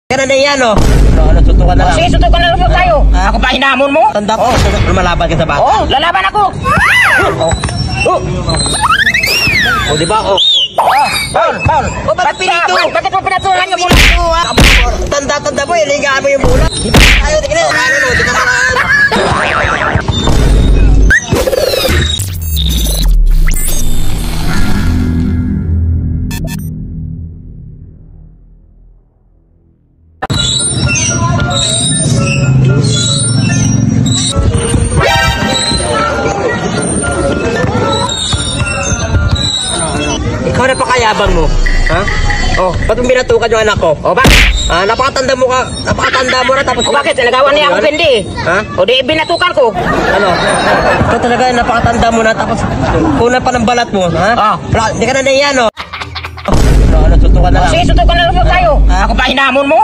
Kaya na yan, oh. Ano, sutukan na lang. Sige, sutukan na lang tayo. Ako ba hinamon mo? Tanda ko, lumalaban ka sa bata. Oo, lalaban ako. Di ba? Paul. Bakit pinito? Bakit mo pinatulan yung mula? Tanda mo, iligaan mo yung bulat. Ayaw, tingnan. Ikaw na pakayabang mo. Ha? Oh, ba't mo binatukan yung anak ko? O bakit? Napakatanda mo na tapos... O bakit? Nagawa niya ako pindi. Ha? O di binatukan ko. Ano? Ikaw talaga napakatanda mo na tapos kunan pa ng balat mo, ha? Hindi ka na yan, oh. Ano, sutukan na lang. Sige, sutukan na lang tayo. Ako ba hinamon mo?